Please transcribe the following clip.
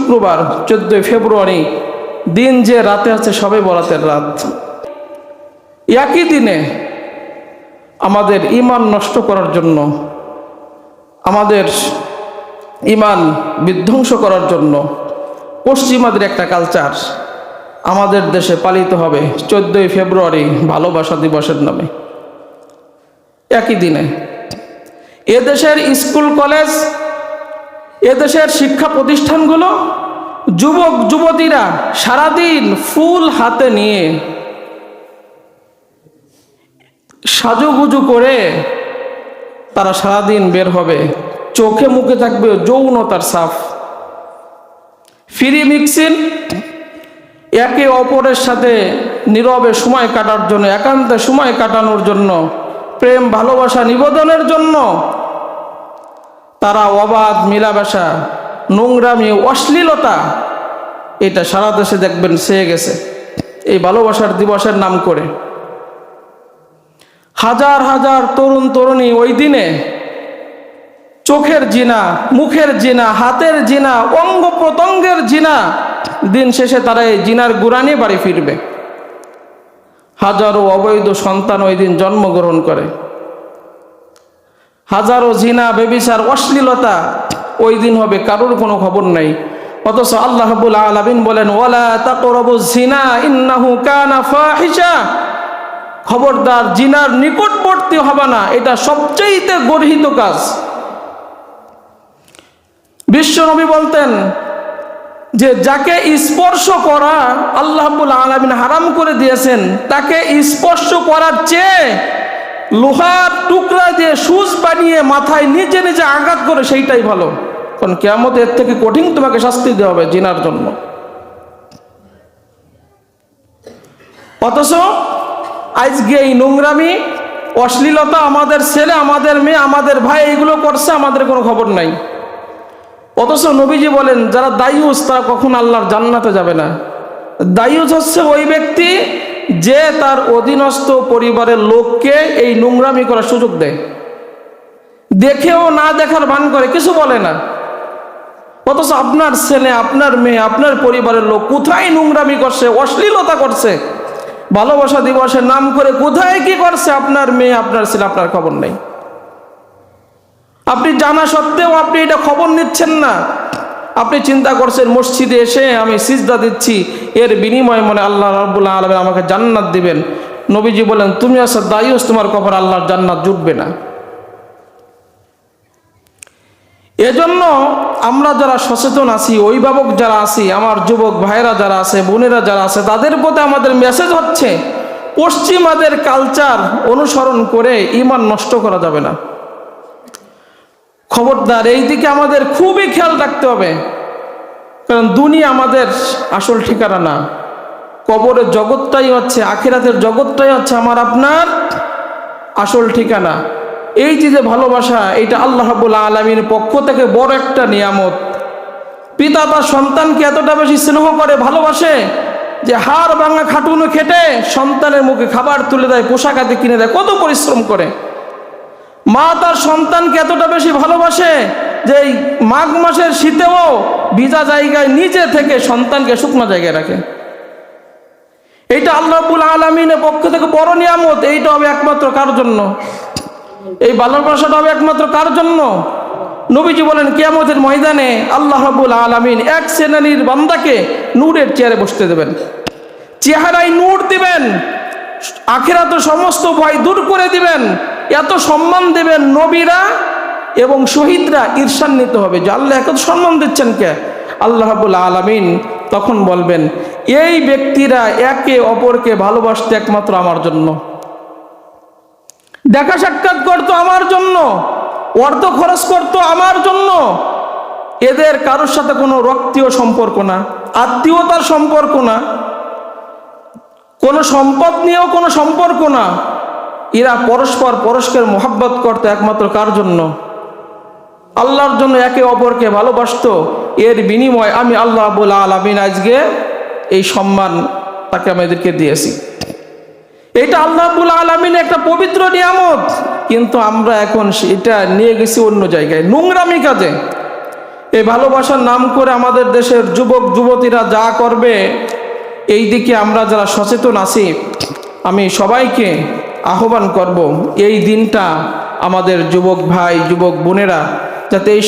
শুক্রবার 14 ফেব্রুয়ারি, দিন যে রাতে আছে সবে বরাতের রাত। একই দিনে আমাদের ঈমান নষ্ট করার জন্য, আমাদের ঈমান বিধ্বংস করার জন্য পশ্চিমাদের একটা কালচার আমাদের দেশে পালিত হবে 14 ফেব্রুয়ারি ভালোবাসা দিবসের নামে। একই দিনে এদেশের স্কুল কলেজ, এদেশের শিক্ষা প্রতিষ্ঠানগুলো, যুবক যুবতীরা সারাদিন ফুল হাতে নিয়ে সাজুগুজু করে তারা সারাদিন বের হবে, চোখে মুখে থাকবে যৌনতার ছাপ, ফ্রি মিক্সিং, একে অপরের সাথে নীরবে সময় কাটার জন্য, একান্তে সময় কাটানোর জন্য, প্রেম ভালোবাসা নিবেদনের জন্য তারা অবাধ মেলামেশা, নোংরামি, অশ্লীলতা, এটা সারা দেশে দেখবেন ছেয়ে গেছে এই ভালোবাসার দিবসের নাম করে। হাজার হাজার তরুণ তরুণী ওই দিনে চোখের জিনা, মুখের জিনা, হাতের জিনা, অঙ্গ প্রত্যঙ্গের জিনা, দিন শেষে তারা এই জিনার গুড়া নিয়ে বাড়ি ফিরবে। হাজারো অবৈধ সন্তান ওই দিন জন্মগ্রহণ করে, হাজারো জিনা, ব্যভিচার, অশ্লীলতা ওই দিন হবে, কারোর কোনো খবর নাই। অথচ আল্লাহ রাব্বুল আলামিন বলেন, ওয়ালা তাকরাবুজ জিনা ইন্নাহু কানা ফাহিশা, খবরদার জিনার নিকটবর্তী হবে না, এটা সবচেয়ে গর্হিত কাজ। বিশ্বনবী বলতেন যে যাকে স্পর্শ করা আল্লাহ রাব্বুল আলামিন হারাম করে দিয়েছেন, তাকে স্পর্শ করার চেয়ে লোহার টুকরা দিয়ে সুচ বানিয়ে মাথায় নিজে নিজে আঘাত করে সেইটাই ভালো, কারণ কিয়ামতে এর থেকে কঠিন তোমাকে শাস্তি দেওয়া হবে জিনার জন্য। অথচ আজকে এই নোংরামি, অশ্লীলতা আমাদের ছেলে, আমাদের মেয়ে, আমাদের ভাই এইগুলো করছে, আমাদের কোনো খবর নাই। অথচ নবীজি বলেন যারা দায়ুস তারা কখন আল্লাহর জান্নাতে যাবে না। দায়ুস হচ্ছে ওই ব্যক্তি যে তার অধীনস্থ পরিবারের লোককে এই নোংরামি করার সুযোগ দেয়, দেখেও না দেখার ভান করে, কিছু বলে না। অথচ আপনার ছেলে, আপনার মেয়ে, আপনার পরিবারের লোক কোথায় নোংরামি করছে, অশ্লীলতা করছে, ভালোবাসা দিবসের নাম করে কোথায় কি করছে আপনার মেয়ে, আপনার ছেলে, আপনার খবর নেই। আপনি জানা সত্ত্বেও আপনি এটা খবর নিচ্ছেন না। আপনি চিন্তা করছেন মসজিদে এসে আমি সিজদা দিচ্ছি, এর বিনিময়ে মনে আল্লাহ রাব্বুল আলামিন আমাকে জান্নাত দিবেন। নবীজি বলেন তুমি আছো দায়ুস, তোমার কবর আল্লাহর জান্নাত জুটবে না। এজন্য আমরা যারা সচেতন আছি, অভিভাবক যারা আছি, আমার যুবক ভাইরা যারা আছে, বোনেরা যারা আছে, তাদের প্রতি আমাদের মেসেজ হচ্ছে পশ্চিমাদের কালচার অনুসরণ করে ঈমান নষ্ট করা যাবে না। খবরদার, এই দিকে আমাদের খুবই খেয়াল রাখতে হবে, কারণ দুনিয়া আমাদের আসল ঠিকানা না। কবরের জগৎটাই হচ্ছে, আখিরাতের জগৎটাই হচ্ছে আমার আপনার আসল ঠিকানা। এই যে ভালোবাসা, এটা আল্লাহ রাব্বুল আলামিনের পক্ষ থেকে বড় একটা নিয়ামত। পিতা তার সন্তানকে এতটা বেশি স্নেহ করে, ভালোবাসে, যে হাড় ভাঙা খাটুনো খেটে সন্তানের মুখে খাবার তুলে দেয়, পোশাক আদি কিনে দেয়, কত পরিশ্রম করে। মা তার সন্তানকে এতটা বেশি ভালোবাসে যে এই মাঘ মাসের শীতেও ভিজা জায়গায় নিজে থেকে সন্তানকে শুকনো জায়গায় রাখে। এইটা আল্লাহ রাব্বুল আলামিনের পক্ষ থেকে বড় নিয়ামত। এইটা হবে একমাত্র কার জন্য? এই ভালোবাসাটা হবে একমাত্র কার জন্য? নবীজি বলেন কিয়ামতের ময়দানে আল্লাহ রাব্বুল আলামিন এক শ্রেণীর বান্দাকে নূরের চেয়ারে বসতে দেবেন, চেহারায় নূর দিবেন, আখিরাতে সমস্ত ভয় দূর করে দিবেন, এত সম্মান দেবেন। নবীরা এবং শহীদরা ঈর্ষান্বিত হবে যে আল্লাহ এত সম্মান দিচ্ছেন কে? আল্লাহ রাব্বুল আলামিন তখন বলবেন এই ব্যক্তিরা একে অপরকে ভালোবাসতে একমাত্র আমার জন্য, দেখা সাক্ষাৎ করতো আমার জন্য, অর্থ খরচ করতো আমার জন্য। এদের কারোর সাথে কোনো রক্তীয় সম্পর্ক না, আত্মীয়তার সম্পর্ক না, কোনো সম্পদ নিয়েও কোনো সম্পর্ক না। এরা পরস্পর পরস্পরের মোহাব্বত করতো একমাত্র কার জন্য? আল্লাহর জন্য একে অপরকে ভালোবাসতো। এর বিনিময়ে আমি আল্লাহ রাব্বুল আলামিন আজকে এই সম্মান তাকে আমাদেরকে দিয়েছি। এটা আল্লাহ রাব্বুল আলামিনের একটা পবিত্র নিয়ামত, কিন্তু আমরা এখন এটা নিয়ে গেছি অন্য জায়গায়, নোংরামি কাজে। এই ভালোবাসার নাম করে আমাদের দেশের যুবক যুবতীরা যা করবে, এই দিকে আমরা যারা সচেতন আছি, আমি সবাইকে আহ্বান করব এই দিনটা আমাদের যুবক ভাই যুবক বোনেরা যাতে এই